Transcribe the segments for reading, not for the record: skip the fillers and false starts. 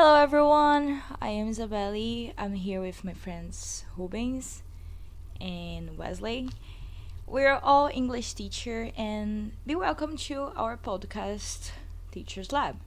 Hello everyone, I am Isabelle. I'm here with my friends Rubens and Wesley. We're all English teacher and be welcome to our podcast Teachers Lab.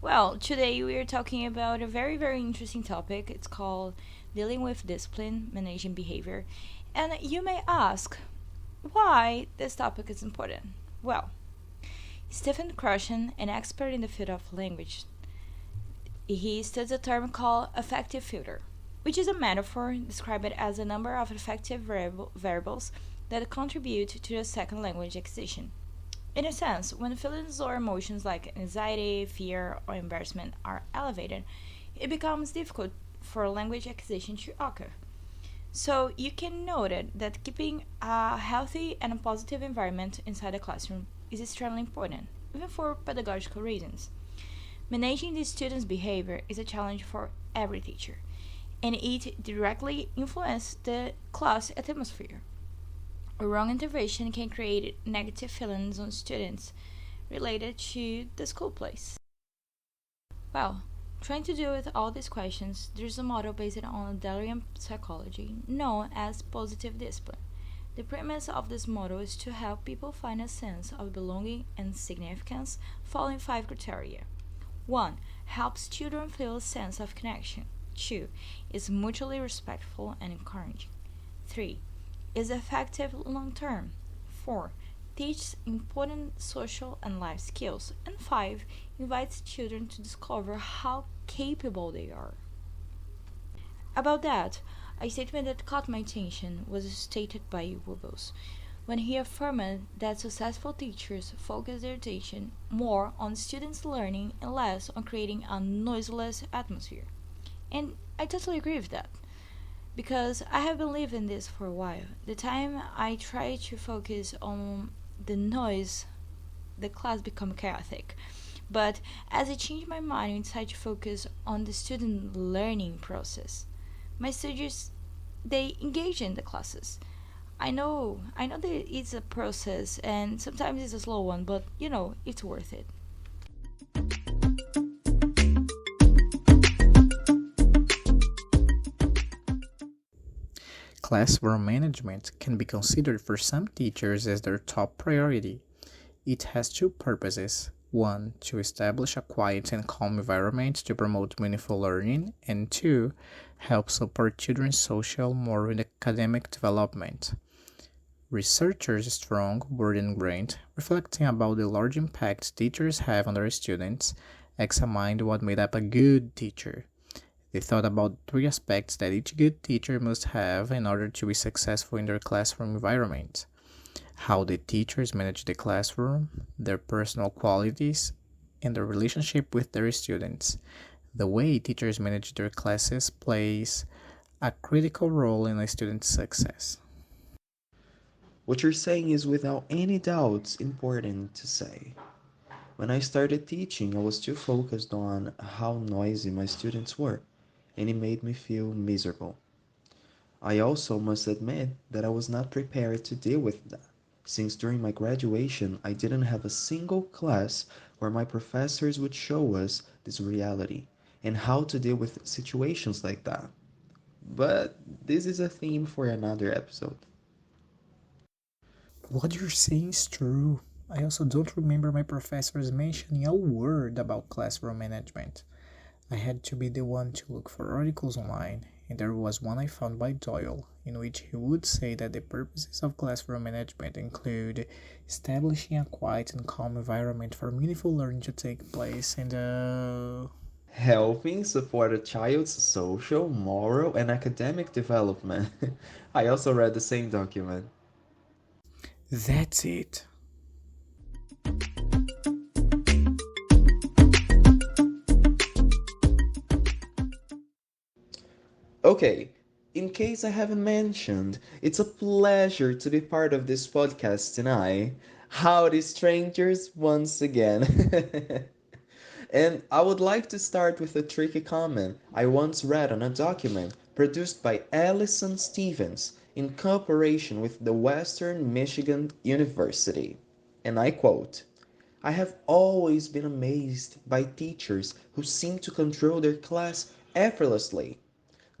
Well, today we are talking about a very interesting topic. It's called dealing with discipline, managing behavior. And you may ask why this topic is important. Well, Stephen Krushen, an expert in the field of language, he studies a term called affective filter, which is a metaphor described as a number of affective variables that contribute to the second language acquisition. In a sense, when feelings or emotions like anxiety, fear, or embarrassment are elevated, it becomes difficult for language acquisition to occur. So you can note that keeping a healthy and a positive environment inside the classroom is extremely important, even for pedagogical reasons. Managing the student's behavior is a challenge for every teacher, and it directly influences the class atmosphere. A wrong intervention can create negative feelings on students related to the school place. Well, trying to deal with all these questions, there's a model based on Adlerian psychology known as positive discipline. The premise of this model is to help people find a sense of belonging and significance following five criteria. 1. Helps children feel a sense of connection. 2. Is mutually respectful and encouraging. 3. Is effective long term. 4. Teaches important social and life skills. And 5. Invites children to discover how capable they are. About that, a statement that caught my attention was stated by Rubens when he affirmed that successful teachers focus their attention more on students' learning and less on creating a noiseless atmosphere. And I totally agree with that because I have been living this for a while. The time I try to focus on the noise, the class become chaotic. But as I change my mind and decide to focus on the student learning process, my students they engage in the classes. I know that it's a process and sometimes it's a slow one, but it's worth it. Classroom management can be considered for some teachers as their top priority. It has two purposes. One, to establish a quiet and calm environment to promote meaningful learning, and two, help support children's social, moral, and academic development. Researchers Strong, Ward, and Grant, reflecting about the large impact teachers have on their students, examined what made up a good teacher. They thought about three aspects that each good teacher must have in order to be successful in their classroom environment: how the teachers manage the classroom, their personal qualities, and their relationship with their students. The way teachers manage their classes plays a critical role in a student's success. What you're saying is without any doubts important to say. When I started teaching, I was too focused on how noisy my students were, and it made me feel miserable. I also must admit that I was not prepared to deal with that, since during my graduation I didn't have a single class where my professors would show us this reality and how to deal with situations like that. But this is a theme for another episode. What you're saying is true. I also don't remember my professors mentioning a word about classroom management. I had to be the one to look for articles online, and there was one I found by Doyle, in which he would say that the purposes of classroom management include establishing a quiet and calm environment for meaningful learning to take place and Helping support a child's social, moral, and academic development. I also read the same document. that's it. Okay, in case I haven't mentioned, it's a pleasure to be part of this podcast tonight. Howdy, strangers, once again. And I would like to start with a tricky comment I once read on a document produced by Allison Stevens in cooperation with the Western Michigan University. And I quote, I have always been amazed by teachers who seem to control their class effortlessly,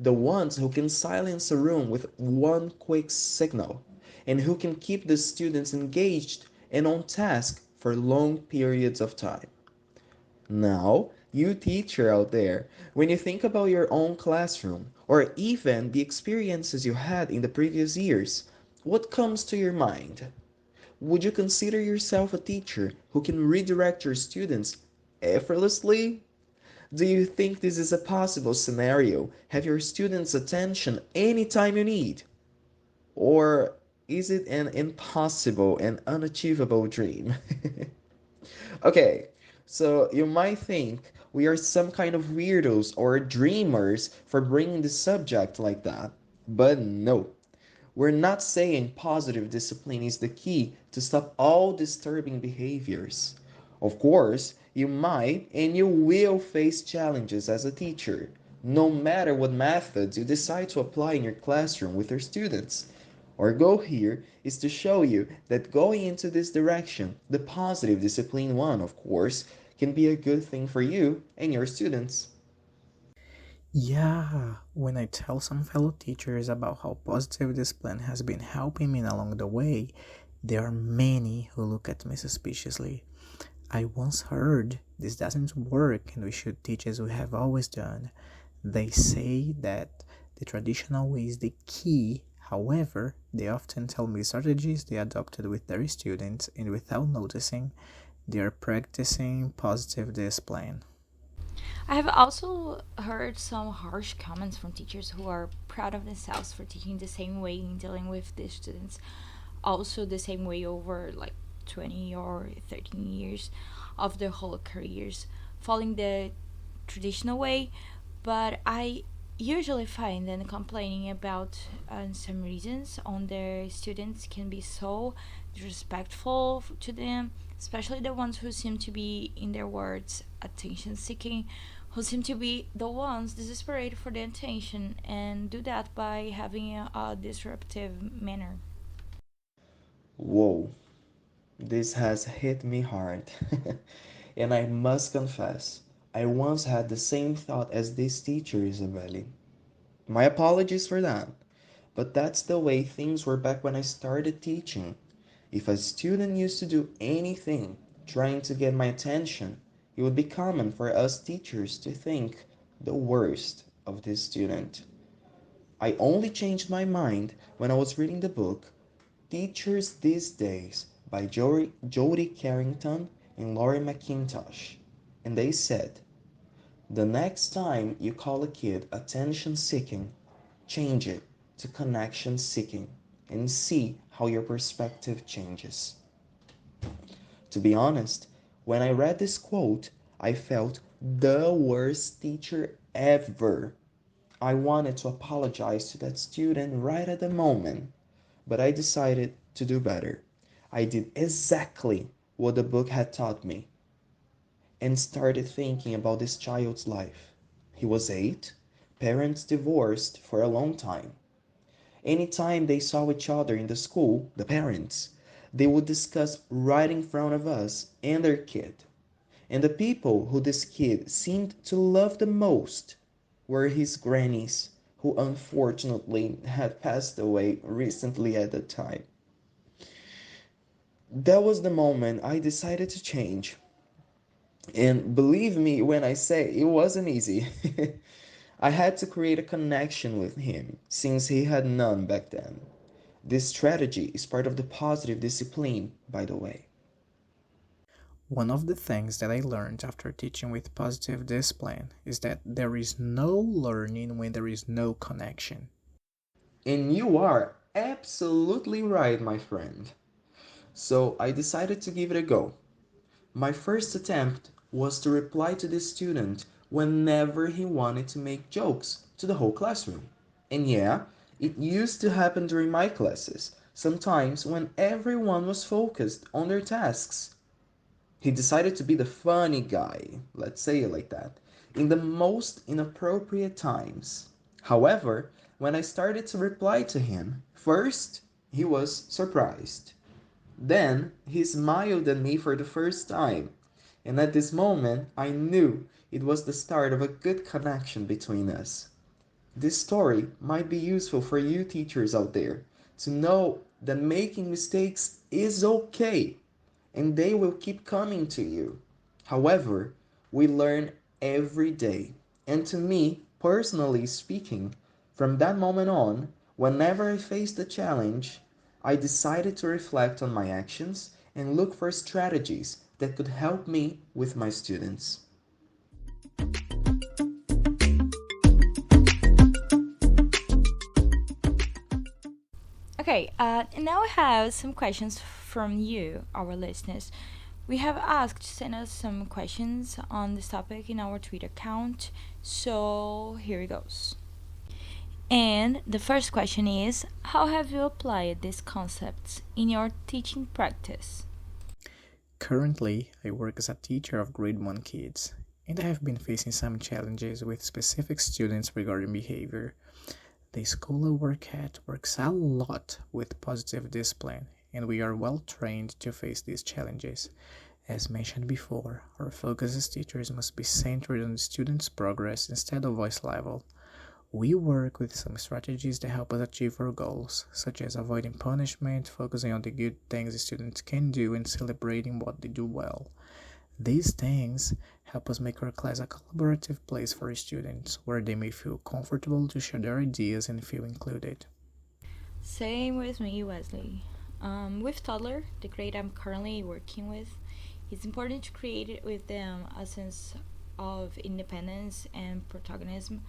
the ones who can silence a room with one quick signal, and who can keep the students engaged and on task for long periods of time. Now, you teacher out there, when you think about your own classroom, or even the experiences you had in the previous years, what comes to your mind? Would you consider yourself a teacher who can redirect your students effortlessly? Do you think this is a possible scenario? Have your students' attention anytime you need? Or is it an impossible and unachievable dream? Okay, so you might think we are some kind of weirdos or dreamers for bringing the subject like that. But no, we're not saying positive discipline is the key to stop all disturbing behaviors. Of course, you might and you will face challenges as a teacher, no matter what methods you decide to apply in your classroom with your students. Our goal here is to show you that going into this direction, the positive discipline one, of course, can be a good thing for you and your students. Yeah, when I tell some fellow teachers about how positive discipline has been helping me along the way, there are many who look at me suspiciously. I once heard this doesn't work and we should teach as we have always done. They say that the traditional way is the key. However, they often tell me strategies they adopted with their students, and without noticing, they are practicing positive discipline. I have also heard some harsh comments from teachers who are proud of themselves for teaching the same way in dealing with the students, also the same way over like 20 or 13 years of their whole careers, following the traditional way. But I usually find them complaining about some reasons on their students can be so disrespectful to them, especially the ones who seem to be, in their words, attention seeking, who seem to be the ones desperate for the attention and do that by having a disruptive manner. Whoa, this has hit me hard. And I must confess, I once had the same thought as this teacher, Isabelle. My apologies for that. But that's the way things were back when I started teaching. If a student used to do anything trying to get my attention, it would be common for us teachers to think the worst of this student. I only changed my mind when I was reading the book Teachers These Days by Jody Carrington and Laurie McIntosh. And they said, the next time you call a kid attention seeking, change it to connection seeking and see how your perspective changes. To be honest, when I read this quote, I felt the worst teacher ever. I wanted to apologize to that student right at the moment, but I decided to do better. I did exactly what the book had taught me and started thinking about this child's life. He was 8, parents divorced for a long time. Anytime they saw each other in the school, the parents, they would discuss right in front of us and their kid. And the people who this kid seemed to love the most were his grannies, who unfortunately had passed away recently at the time. That was the moment I decided to change. And believe me when I say it wasn't easy. I had to create a connection with him since he had none back then. This strategy is part of the positive discipline, by the way. One of the things that I learned after teaching with positive discipline is that there is no learning when there is no connection. And you are absolutely right, my friend. So I decided to give it a go. My first attempt was to reply to the student whenever he wanted to make jokes to the whole classroom. And yeah, it used to happen during my classes, sometimes when everyone was focused on their tasks. He decided to be the funny guy, let's say it like that, in the most inappropriate times. However, when I started to reply to him, first he was surprised. Then he smiled at me for the first time, and at this moment I knew it was the start of a good connection between us. This story might be useful for you teachers out there to know that making mistakes is okay and they will keep coming to you. However, we learn every day. And to me, personally speaking, from that moment on, whenever I faced a challenge, I decided to reflect on my actions and look for strategies that could help me with my students. Okay, and now I have some questions from you, our listeners. We have asked to send us some questions on this topic in our Twitter account, so here it goes. And the first question is: how have you applied these concepts in your teaching practice? Currently, I work as a teacher of grade 1 kids, and I have been facing some challenges with specific students regarding behavior. The school I work at works a lot with positive discipline, and we are well trained to face these challenges. As mentioned before, our focus as teachers must be centered on the student's progress instead of voice level. We work with some strategies that help us achieve our goals, such as avoiding punishment, focusing on the good things the students can do, and celebrating what they do well. These things help us make our class a collaborative place for students, where they may feel comfortable to share their ideas and feel included. Same with me, Wesley. With toddler, the grade I'm currently working with, it's important to create with them a sense of independence and protagonism.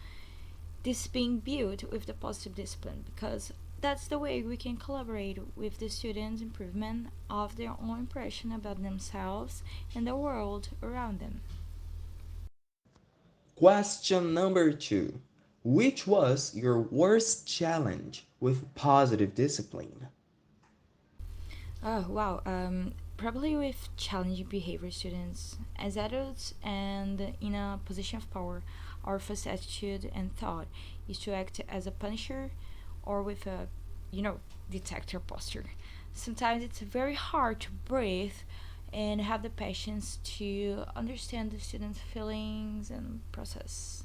This being built with the positive discipline because that's the way we can collaborate with the students' improvement of their own impression about themselves and the world around them. Question number two. Which was your worst challenge with positive discipline? Oh, wow. Probably with challenging behavior students. As adults and in a position of power, our first attitude and thought is to act as a punisher or with a, you know, detector posture. Sometimes it's very hard to breathe and have the patience to understand the student's feelings and process.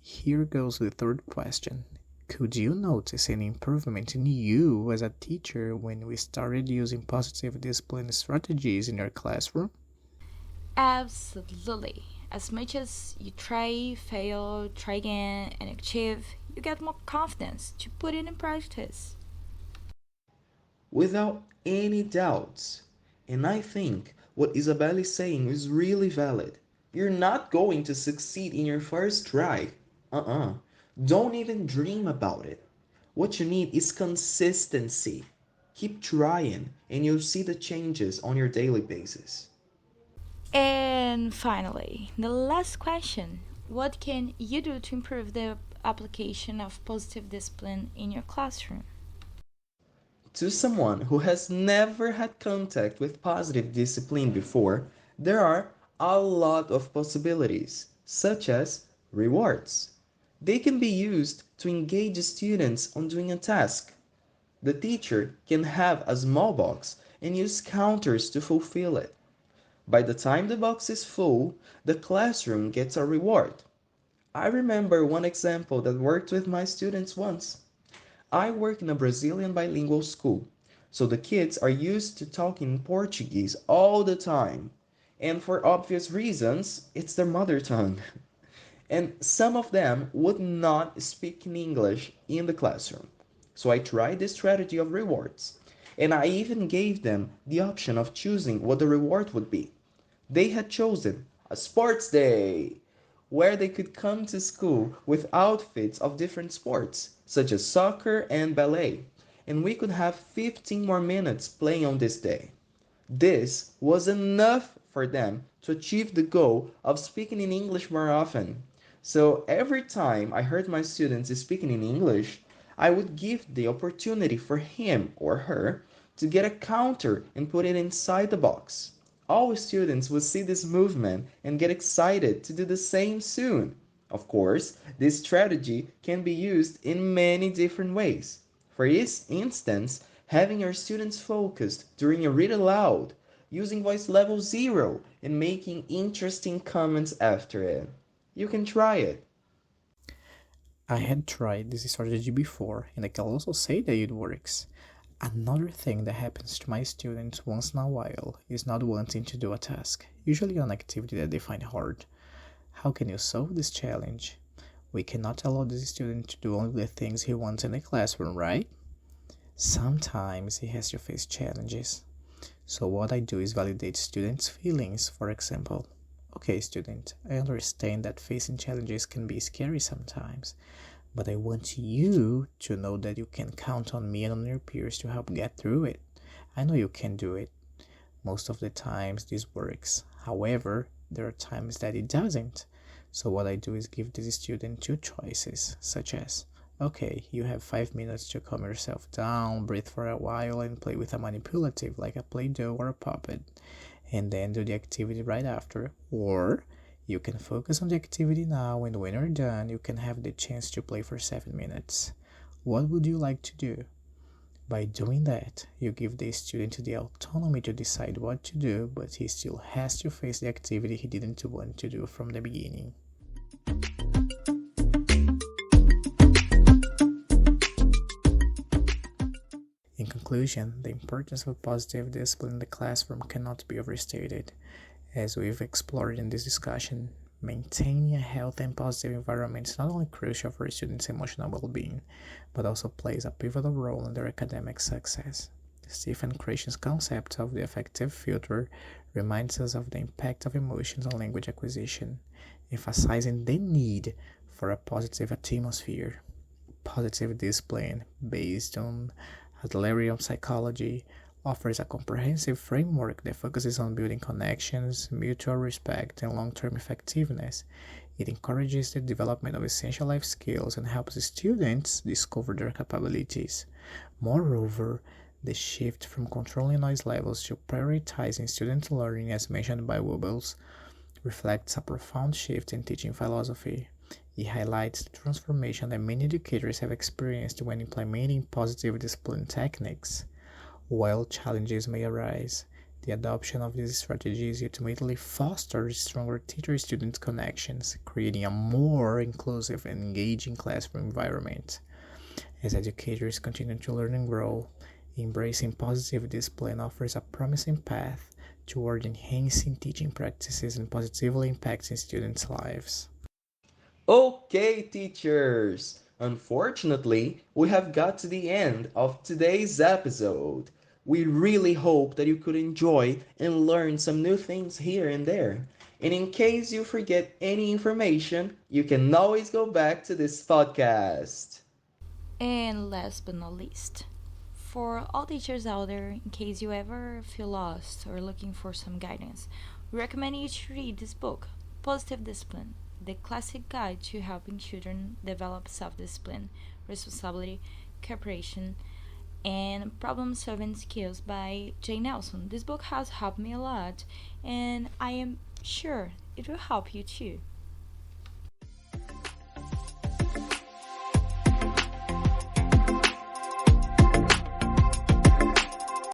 Here goes the third question. Could you notice any improvement in you as a teacher when we started using positive discipline strategies in your classroom? Absolutely. As much as you try, fail, try again, and achieve, you get more confidence to put it in practice. Without any doubts. And I think what Isabelle is saying is really valid. You're not going to succeed in your first try. Uh-uh. Don't even dream about it. What you need is consistency. Keep trying and you'll see the changes on your daily basis. And finally, the last question: what can you do to improve the application of positive discipline in your classroom? To someone who has never had contact with positive discipline before, there are a lot of possibilities, such as rewards. They can be used to engage students on doing a task. The teacher can have a small box and use counters to fulfill it. By the time the box is full, the classroom gets a reward. I remember one example that worked with my students once. I work in a Brazilian bilingual school, so the kids are used to talking Portuguese all the time. And for obvious reasons, it's their mother tongue. And some of them would not speak in English in the classroom. So I tried this strategy of rewards. And I even gave them the option of choosing what the reward would be. They had chosen a sports day, where they could come to school with outfits of different sports, such as soccer and ballet, and we could have 15 more minutes playing on this day. This was enough for them to achieve the goal of speaking in English more often. So every time I heard my students speaking in English, I would give the opportunity for him or her to get a counter and put it inside the box. All students would see this movement and get excited to do the same soon. Of course, this strategy can be used in many different ways. For instance, having your students focused during a read aloud, using voice level 0, and making interesting comments after it. You can try it. I had tried this strategy before, and I can also say that it works. Another thing that happens to my students once in a while is not wanting to do a task, usually an activity that they find hard. How can you solve this challenge? We cannot allow this student to do only the things he wants in the classroom, right? Sometimes he has to face challenges. So what I do is validate students' feelings, for example. Okay, student, I understand that facing challenges can be scary sometimes, but I want you to know that you can count on me and on your peers to help get through it. I know you can do it. Most of the times this works. However, there are times that it doesn't. So what I do is give this student two choices, such as, okay, you have 5 minutes to calm yourself down, breathe for a while, and play with a manipulative like a Play-Doh or a puppet, and then do the activity right after. Or you can focus on the activity now, and when you're done, you can have the chance to play for 7 minutes. What would you like to do? By doing that, you give the student the autonomy to decide what to do, but he still has to face the activity he didn't want to do from the beginning. In conclusion, the importance of positive discipline in the classroom cannot be overstated. As we've explored in this discussion, maintaining a healthy and positive environment is not only crucial for students' emotional well-being, but also plays a pivotal role in their academic success. Stephen Krishna's concept of the affective filter reminds us of the impact of emotions on language acquisition, emphasizing the need for a positive atmosphere. Positive discipline, based on Adlerian psychology, offers a comprehensive framework that focuses on building connections, mutual respect, and long-term effectiveness. It encourages the development of essential life skills and helps students discover their capabilities. Moreover, the shift from controlling noise levels to prioritizing student learning, as mentioned by Rubens, reflects a profound shift in teaching philosophy. It highlights the transformation that many educators have experienced when implementing positive discipline techniques. While challenges may arise, the adoption of these strategies ultimately fosters stronger teacher-student connections, creating a more inclusive and engaging classroom environment. As educators continue to learn and grow, embracing positive discipline offers a promising path toward enhancing teaching practices and positively impacting students' lives. Okay, teachers! Unfortunately, we have got to the end of today's episode. We really hope that you could enjoy and learn some new things here and there. And in case you forget any information, you can always go back to this podcast. And last but not least, for all teachers out there, in case you ever feel lost or looking for some guidance, we recommend you to read this book, Positive Discipline, the classic guide to helping children develop self discipline, responsibility, cooperation, and problem solving skills by Jay Nelson. This book has helped me a lot, and I am sure it will help you too.